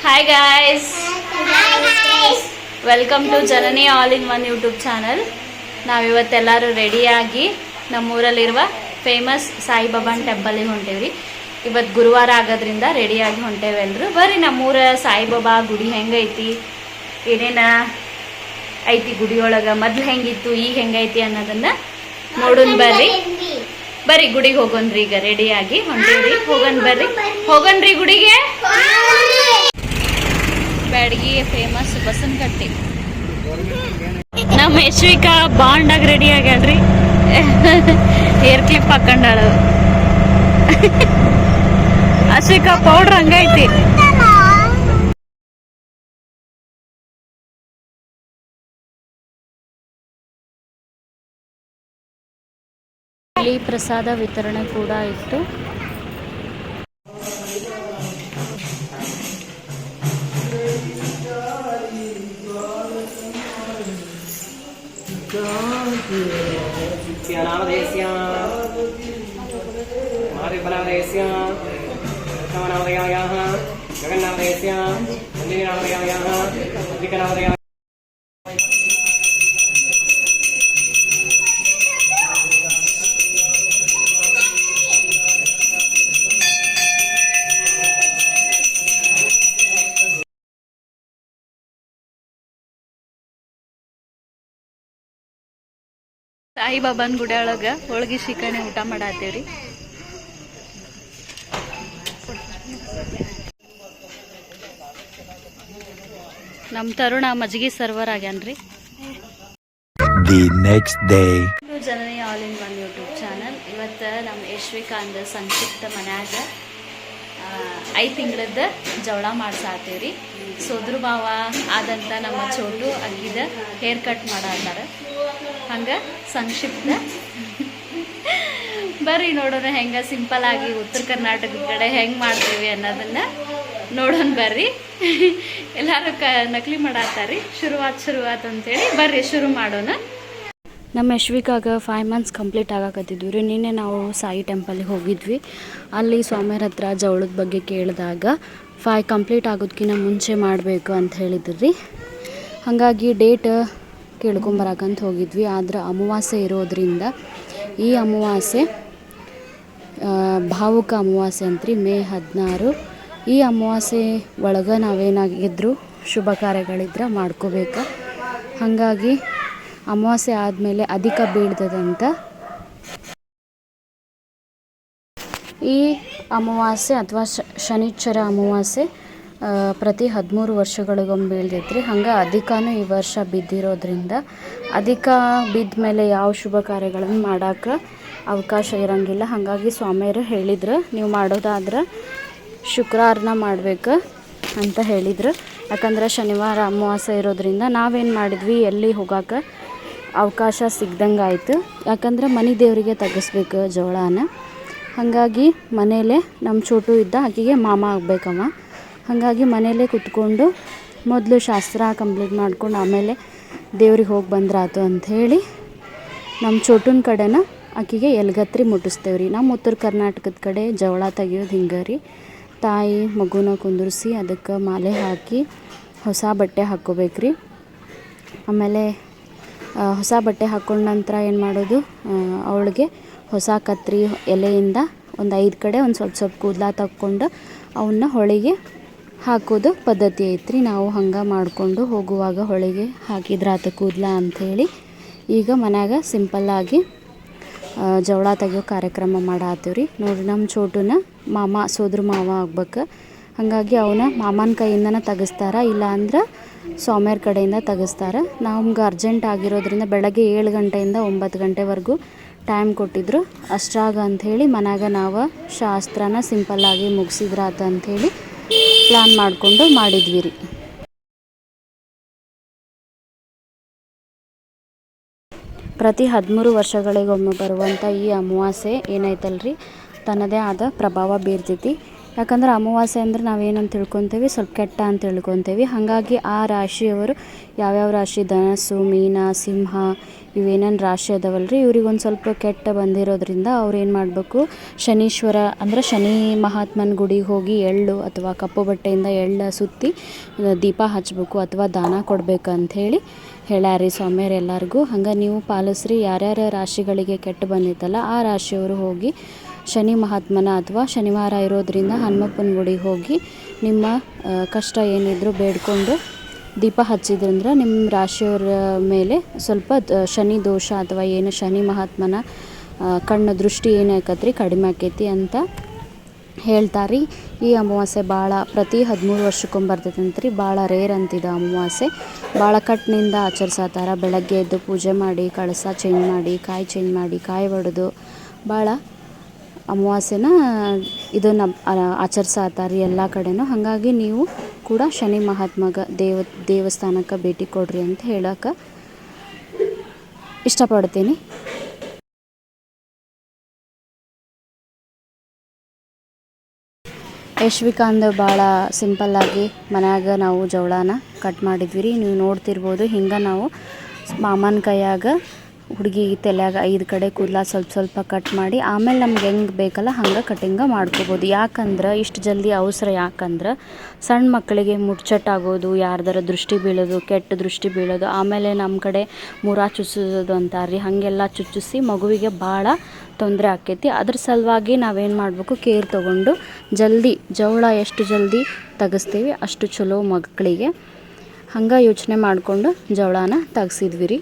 Hi guys, welcome to Janani all in one YouTube channel. ನಾವಿವತ್ತೆಲ್ಲರೂ ರೆಡಿಯಾಗಿ ನಮ್ಮೂರಲ್ಲಿರುವ ಫೇಮಸ್ ಸಾಯಿಬಾಬಾನ್ ಟೆಂಪಲಿಗೆ ಹೊಂಟೇವ್ರಿ. ಇವತ್ತು ಗುರುವಾರ ಆಗೋದ್ರಿಂದ ರೆಡಿಯಾಗಿ ಹೊಂಟೇವೆ ಎಲ್ಲರೂ. ಬರ್ರಿ, ನಮ್ಮೂರ ಸಾಯಿಬಾಬಾ ಗುಡಿ ಹೆಂಗೈತಿ, ಏನೇನ ಐತಿ ಗುಡಿಯೊಳಗೆ, ಮೊದ್ಲು ಹೆಂಗಿತ್ತು ಈಗ ಹೆಂಗೈತಿ ಅನ್ನೋದನ್ನ ನೋಡೋಣ. ಬರ್ರಿ ಗುಡಿಗೆ ಹೋಗೋಣ್ರಿ. ಈಗ ರೆಡಿಯಾಗಿ ಹೊಂಟೇವ್ರಿ, ಹೋಗೋಣ್ರಿ ಗುಡಿಗೆ. ಬ್ಯಾಡಗಿ ಫೇಮಸ್ ಬಸವನಕಟ್ಟಿ. ನಮ್ಮ ಯಶ್ವಿಕಾ ಬಾಂಡಾಗಿ ರೆಡಿ ಆಗ್ಯಾಳ್ರಿ. ಹೇರ್ ಕ್ಲಿಪ್ ಹಾಕೊಂಡಾಳು. ಅಶ್ವಿಕಾ ಪೌಡ್ರ್ ಹಂಗೈತಿ. ಇಲ್ಲಿ ಪ್ರಸಾದ ವಿತರಣೆ ಕೂಡ ಇತ್ತು. ಸಾಯಿಬಾಬಾನ್ ಗುಡಿ ಒಳಗೆ ಹೋಳ್ಗಿ ಶಿಕರಣೆ ಊಟ ಮಾಡಾತೇವ್ರಿ. ನಮ್ಮ ತರುಣ ಮಜ್ಗಿ ಸರ್ವರ್ ಆಗ್ಯಾನ್ರಿ. Janani all in one YouTube channel. ಇವತ್ತು ನಮ್ಮ ಯಶ್ವಿಕಾ ಅಂದ ಸಂಕ್ಷಿಪ್ತ ಮನ್ಯಾಗ 5 ತಿಂಗಳದ ಜವಳ ಮಾಡ್ಸಾತೇವ್ರಿ. ಸೋದ್ರ ಭಾವ ಆದಂಥ ನಮ್ಮ ಚೋಟು ಅಕ್ಕಿದ ಹೇರ್ ಕಟ್ ಮಾಡಾತಾರ. ಹಂಗೆ ಸಂಕ್ಷಿಪ್ತ ಬರ್ರಿ ನೋಡೋಣ ಹೆಂಗೆ ಸಿಂಪಲ್ ಆಗಿ ಉತ್ತರ ಕರ್ನಾಟಕದ ಕಡೆ ಹೆಂಗೆ ಮಾಡ್ತೀವಿ ಅನ್ನೋದನ್ನ ನೋಡೋಣ. ಬರ್ರಿ, ಎಲ್ಲರೂ ನಕಲಿ ಮಾಡಾತಾರಿ. ಶುರುವಾತ್ ಅಂತೇಳಿ ಬರ್ರಿ ಶುರು ಮಾಡೋಣ. ನಮ್ಮ ಯಶ್ವಿಕಾಗ 5 ಮಂತ್ಸ್ ಕಂಪ್ಲೀಟ್ ಆಗಾಕತ್ತಿದ್ವಿ ರೀ. ನಿನ್ನೆ ನಾವು ಸಾಯಿ ಟೆಂಪಲಿಗೆ ಹೋಗಿದ್ವಿ. ಅಲ್ಲಿ ಸ್ವಾಮಿಯರ ಹತ್ರ ಜವಳದ ಬಗ್ಗೆ ಕೇಳಿದಾಗ 5 ಕಂಪ್ಲೀಟ್ ಆಗೋದಕ್ಕಿಂತ ಮುಂಚೆ ಮಾಡಬೇಕು ಅಂತ ಹೇಳಿದ್ರಿ ರೀ. ಹಾಗಾಗಿ ಡೇಟ್ ಕೇಳ್ಕೊಂಬರಕಂತ ಹೋಗಿದ್ವಿ. ಆದ್ರೆ ಅಮಾವಾಸ್ಯೆ ಇರೋದ್ರಿಂದ ಈ ಅಮಾವಾಸ್ಯೆ ಭಾವುಕ ಅಮಾವಾಸ್ಯೆ ಅಂತ್ರಿ, ಮೇ 16. ಈ ಅಮಾವಾಸ್ಯೆ ಒಳಗೆ ನಾವೇನಾಗಿದ್ರು ಶುಭ ಕಾರ್ಯಗಳಿದ್ರೆ ಮಾಡ್ಕೋಬೇಕು. ಹಾಗಾಗಿ ಅಮಾವಾಸ್ಯೆ ಆದಮೇಲೆ ಅಧಿಕ ಬೀಳ್ತದಂತ. ಈ ಅಮಾವಾಸ್ಯೆ ಅಥವಾ ಶನಿಶ್ಚರ ಅಮಾವಾಸ್ಯೆ ಪ್ರತಿ 13 ವರ್ಷಗಳಿಗೊಮ್ಮೆ ಬೀಳ್ತೈತ್ರಿ. ಹಂಗೆ ಅಧಿಕನೂ ಈ ವರ್ಷ ಬಿದ್ದಿರೋದ್ರಿಂದ ಅಧಿಕ ಬಿದ್ದ ಮೇಲೆ ಯಾವ ಶುಭ ಕಾರ್ಯಗಳನ್ನು ಮಾಡೋಕ್ಕೆ ಅವಕಾಶ ಇರೋಂಗಿಲ್ಲ. ಹಾಗಾಗಿ ಸ್ವಾಮಿಯರು ಹೇಳಿದ್ರು, ನೀವು ಮಾಡೋದಾದ್ರೆ ಶುಕ್ರವಾರನ ಮಾಡ್ಬೇಕು ಅಂತ ಹೇಳಿದ್ರು. ಯಾಕಂದ್ರೆ ಶನಿವಾರ ಅಮಾವಾಸ್ಯೆ ಇರೋದ್ರಿಂದ ನಾವೇನು ಮಾಡಿದ್ವಿ, ಎಲ್ಲಿ ಹೋಗೋಕೆ ಅವಕಾಶ ಸಿಗ್ದಂಗೆ ಆಯಿತು. ಯಾಕಂದ್ರೆ ಮನೆ ದೇವರಿಗೆ ತೆಗಿಸ್ಬೇಕು ಜವಳನ. ಹಾಗಾಗಿ ಮನೇಲೆ ನಮ್ಮ ಚೋಟು ಇದ್ದ ಆಕೆಗೆ ಮಾಮ ಆಗಬೇಕವ. ಹಾಗಾಗಿ ಮನೇಲೇ ಕುತ್ಕೊಂಡು ಮೊದಲು ಶಾಸ್ತ್ರ ಕಂಪ್ಲೀಟ್ ಮಾಡ್ಕೊಂಡು ಆಮೇಲೆ ದೇವ್ರಿಗೆ ಹೋಗಿ ಬಂದ್ರಾತು ಅಂಥೇಳಿ ನಮ್ಮ ಚೋಟನ ಕಡೆನ ಆಕೆಗೆ ಎಲ್ಗತ್ರಿ ಮುಟ್ಟಿಸ್ತೇವ್ರಿ. ನಮ್ಮ ಉತ್ತರ ಕರ್ನಾಟಕದ ಕಡೆ ಜವಳ ತೆಗಿಯೋದು ಹಿಂಗೆ ರೀ. ತಾಯಿ ಮಗುನ ಕುಂದಿರಿಸಿ ಅದಕ್ಕೆ ಮಾಲೆ ಹಾಕಿ ಹೊಸ ಬಟ್ಟೆ ಹಾಕ್ಕೋಬೇಕ್ರಿ. ಆಮೇಲೆ ಹೊಸ ಬಟ್ಟೆ ಹಾಕ್ಕೊಂಡ ನಂತರ ಏನು ಮಾಡೋದು, ಅವಳಿಗೆ ಹೊಸ ಕತ್ರಿ ಎಲೆಯಿಂದ ಒಂದು 5 ಕಡೆ ಒಂದು ಸ್ವಲ್ಪ ಕೂದಲ ತಕ್ಕೊಂಡು ಅವನ್ನ ಹೊಳೆಗೆ ಹಾಕೋದು ಪದ್ಧತಿ ಐತ್ರಿ. ನಾವು ಹಂಗೆ ಮಾಡಿಕೊಂಡು ಹೋಗುವಾಗ ಹೊಳೆಗೆ ಹಾಕಿದ್ರಾತ ಕೂದಲ ಅಂಥೇಳಿ ಈಗ ಮನ್ಯಾಗ ಸಿಂಪಲ್ಲಾಗಿ ಜವಳ ತೆಗಿಯೋ ಕಾರ್ಯಕ್ರಮ ಮಾಡಾತೀವ್ರಿ. ನೋಡಿರಿ, ನಮ್ಮ ಚೋಟುನ ಸೋದ್ರ ಮಾವ ಆಗ್ಬೇಕು. ಹಾಗಾಗಿ ಅವನ ಮಾಮನ ಕೈಯಿಂದನೇ ತೆಗಿಸ್ತಾರ, ಇಲ್ಲ ಅಂದ್ರೆ ಸ್ವಾಮಿಯರ ಕಡೆಯಿಂದ ತೆಗಿಸ್ತಾರೆ. ನಮ್ಗೆ ಅರ್ಜೆಂಟ್ ಆಗಿರೋದ್ರಿಂದ ಬೆಳಗ್ಗೆ 7 ಗಂಟೆಯಿಂದ 9 ಗಂಟೆವರೆಗೂ ಟೈಮ್ ಕೊಟ್ಟಿದ್ರು. ಅಷ್ಟ್ರಾಗ ಅಂಥೇಳಿ ಮನ್ಯಾಗ ನಾವು ಶಾಸ್ತ್ರನ ಸಿಂಪಲ್ಲಾಗಿ ಮುಗಿಸಿದ್ರಾತ ಅಂಥೇಳಿ ಪ್ಲ್ಯಾನ್ ಮಾಡಿಕೊಂಡು ಮಾಡಿದ್ವಿ ರೀ. ಪ್ರತಿ 13 ವರ್ಷಗಳಿಗೊಮ್ಮೆ ಬರುವಂಥ ಈ ಅಮಾವಾಸ್ಯೆ ಏನೈತಲ್ರಿ, ತನ್ನದೇ ಆದ ಪ್ರಭಾವ ಬೀರ್ತೈತಿ. ಯಾಕಂದ್ರೆ ಅಮಾವಾಸ್ಯೆ ಅಂದರೆ ನಾವೇನಂತ ತಿಳ್ಕೊತೀವಿ, ಸ್ವಲ್ಪ ಕೆಟ್ಟ ಅಂತ ತಿಳ್ಕೊತೀವಿ. ಹಾಗಾಗಿ ಆ ರಾಶಿಯವರು ಯಾವ್ಯಾವ ರಾಶಿ, ಧನಸ್ಸು, ಮೀನ, ಸಿಂಹ ಇವೇನೇನು ರಾಶಿ ಅದಾವಲ್ರಿ, ಇವ್ರಿಗೆ ಒಂದು ಸ್ವಲ್ಪ ಕೆಟ್ಟ ಬಂದಿರೋದ್ರಿಂದ ಅವ್ರು ಏನು ಮಾಡಬೇಕು, ಶನೀಶ್ವರ ಅಂದರೆ ಶನಿ ಮಹಾತ್ಮನ ಗುಡಿಗೆ ಹೋಗಿ ಎಳ್ಳು ಅಥವಾ ಕಪ್ಪು ಬಟ್ಟೆಯಿಂದ ಎಳ್ಳು ಸುತ್ತಿ ದೀಪ ಹಚ್ಚಬೇಕು ಅಥವಾ ದಾನ ಕೊಡ್ಬೇಕಂಥೇಳಿ ಹೇಳ್ಯಾರಿ ಸ್ವಾಮಿಯರು ಎಲ್ಲರಿಗೂ. ಹಂಗೆ ನೀವು ಪಾಲಿಸ್ರಿ. ಯಾರ್ಯಾರ ರಾಶಿಗಳಿಗೆ ಕೆಟ್ಟು ಬಂದಿತ್ತಲ್ಲ ಆ ರಾಶಿಯವರು ಹೋಗಿ ಶನಿ ಮಹಾತ್ಮನ ಅಥವಾ ಶನಿವಾರ ಇರೋದ್ರಿಂದ ಹನುಮಪ್ಪನ ಗುಡಿಗೆ ಹೋಗಿ ನಿಮ್ಮ ಕಷ್ಟ ಏನಿದ್ರು ಬೇಡ್ಕೊಂಡು ದೀಪ ಹಚ್ಚಿದ್ರಂದ್ರೆ ನಿಮ್ಮ ರಾಶಿಯವರ ಮೇಲೆ ಸ್ವಲ್ಪ ಶನಿ ದೋಷ ಅಥವಾ ಏನು ಶನಿ ಮಹಾತ್ಮನ ಕಣ್ಣು ದೃಷ್ಟಿ ಏನಾಕತ್ರಿ ಕಡಿಮೆ ಆಕೈತಿ ಅಂತ ಹೇಳ್ತಾರೆ. ಈ ಅಮಾವಾಸ್ಯೆ ಭಾಳ ಪ್ರತಿ 13 ವರ್ಷಕ್ಕೊಮ್ಮೆ ಬರ್ತೈತಂತ್ರಿ. ಭಾಳ ರೇರ್ ಅಂತಿದೆ ಅಮಾವಾಸ್ಯೆ. ಭಾಳ ಕಟ್ಟಿನಿಂದ ಆಚರಿಸತ್ತಾರ. ಬೆಳಗ್ಗೆ ಎದ್ದು ಪೂಜೆ ಮಾಡಿ, ಕಳಸ ಚೇಂಜ್ ಮಾಡಿ, ಕಾಯಿ ಚೇಂಜ್ ಮಾಡಿ, ಕಾಯಿ ಒಡೆದು ಭಾಳ ಅಮಾವಾಸ್ಯೆನ ಇದನ್ನು ಆಚರಿಸತ್ತಾರ ಎಲ್ಲ ಕಡೆನೂ. ಹಾಗಾಗಿ ನೀವು ಕೂಡ ಶನಿ ಮಹಾತ್ಮಗೆ ದೇವಸ್ಥಾನಕ್ಕೆ ಭೇಟಿ ಕೊಡ್ರಿ ಅಂತ ಹೇಳೋಕೆ ಇಷ್ಟಪಡ್ತೀನಿ. ಯಶ್ವಿಕಾಂದು ಭಾಳ ಸಿಂಪಲ್ಲಾಗಿ ಮನ್ಯಾಗ ನಾವು ಜವಳನ ಕಟ್ ಮಾಡಿದ್ವಿ ರೀ. ನೀವು ನೋಡ್ತಿರ್ಬೋದು. ಹಿಂಗೆ ನಾವು ಮಾಮನ ಕೈಯಾಗ ಹುಡುಗಿ ತಲೆಯಾಗ 5 ಕಡೆ ಕೂದಲ ಸ್ವಲ್ಪ ಕಟ್ ಮಾಡಿ ಆಮೇಲೆ ನಮ್ಗೆ ಹೆಂಗೆ ಬೇಕಲ್ಲ ಹಂಗೆ ಕಟಿಂಗ ಮಾಡ್ಕೋಬೋದು. ಯಾಕಂದ್ರೆ ಇಷ್ಟು ಜಲ್ದಿ ಅವಸರ ಯಾಕಂದ್ರೆ ಸಣ್ಣ ಮಕ್ಕಳಿಗೆ ಮುಟ್ಚಟ್ಟಾಗೋದು, ಯಾರ್ದಾರ ದೃಷ್ಟಿ ಬೀಳೋದು, ಕೆಟ್ಟ ದೃಷ್ಟಿ ಬೀಳೋದು, ಆಮೇಲೆ ನಮ್ಮ ಕಡೆ ಮುರ ಚುಚ್ಚೋದು ಅಂತಾರ್ರಿ. ಹಾಗೆಲ್ಲ ಚುಚ್ಚಿಸಿ ಮಗುವಿಗೆ ಭಾಳ ತೊಂದರೆ ಆಕೈತಿ. ಅದ್ರ ಸಲುವಾಗಿ ನಾವೇನು ಮಾಡಬೇಕು, ಕೇರ್ ತೊಗೊಂಡು ಜಲ್ದಿ ಜವಳ ಎಷ್ಟು ಜಲ್ದಿ ತೆಗೆಸ್ತೀವಿ ಅಷ್ಟು ಚಲೋ ಮಕ್ಕಳಿಗೆ. ಹಂಗೆ ಯೋಚನೆ ಮಾಡಿಕೊಂಡು ಜವಳನ ತೆಗ್ಸಿದ್ವಿ ರೀ.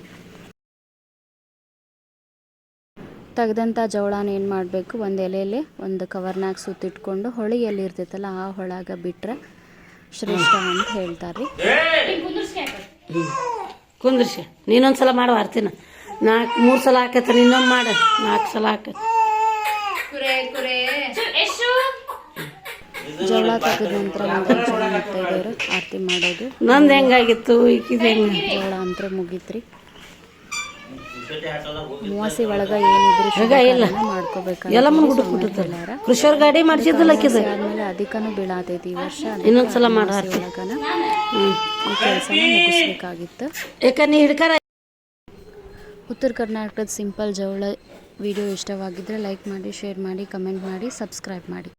ತೆಗೆದಂಥ ಜವಳನ ಏನು ಮಾಡಬೇಕು, ಒಂದು ಎಲೆಯಲ್ಲಿ ಒಂದು ಕವರ್ನಾಗ ಸುತ್ತಿಟ್ಕೊಂಡು ಹೊಳಿ ಎಲ್ಲಿ ಇರ್ತೈತಲ್ಲ ಆ ಹೊಳಾಗ ಬಿಟ್ರೆ ಶ್ರೇಷ್ಠ ಅಂತ ಹೇಳ್ತಾರೆ ರೀ. ಕುಂದ್ರಿಸಿ ನೀನೊಂದು ಸಲ ಮಾಡುವ ಆರ್ತಿನ 3 ಸಲ ಹಾಕೈತೆ, ಇನ್ನೊಂದು ಮಾಡು 4 ಸಲ ಹಾಕೈತೆ. ಜವಳ ತೆಗೆದ ನಂತರ ಮುತ್ತೈದೆಯರು ಆರತಿ ಮಾಡೋದು. ನಂದು ಹೆಂಗಾಗಿತ್ತು ಈಕಿದು ಹೆಂಗೆ ಜವಳ ಅಂತ ಮುಗೀತ್ರಿ. ಅಮಾವಾಸ್ಯೆ ಒಳಗೆ ಏನಿದ್ರು ಮಾಡ್ಕೋಬೇಕು. ಕೃಷಿಯವ್ರ ಗಾಡಿ ಮಾಡಿಸಿದ್ದಿಲ್ಲ ಆದ್ಮೇಲೆ ಅಧಿಕನೂ ಬೀಳತೈತಿ ಈ ವರ್ಷ. ಇನ್ನೊಂದ್ಸಲ ಮಾಡೋ ಈ ಕೆಲಸನ ಮುಗಿಸ್ಬೇಕಾಗಿತ್ತು. ಯಾಕಂದ್ರೆ ಹಿಡ್ಕಾರ. ಉತ್ತರ ಕರ್ನಾಟಕದ ಸಿಂಪಲ್ ಜವಳ ವಿಡಿಯೋ ಇಷ್ಟವಾಗಿದ್ದರೆ ಲೈಕ್ ಮಾಡಿ, ಶೇರ್ ಮಾಡಿ, ಕಮೆಂಟ್ ಮಾಡಿ, ಸಬ್ಸ್ಕ್ರೈಬ್ ಮಾಡಿ.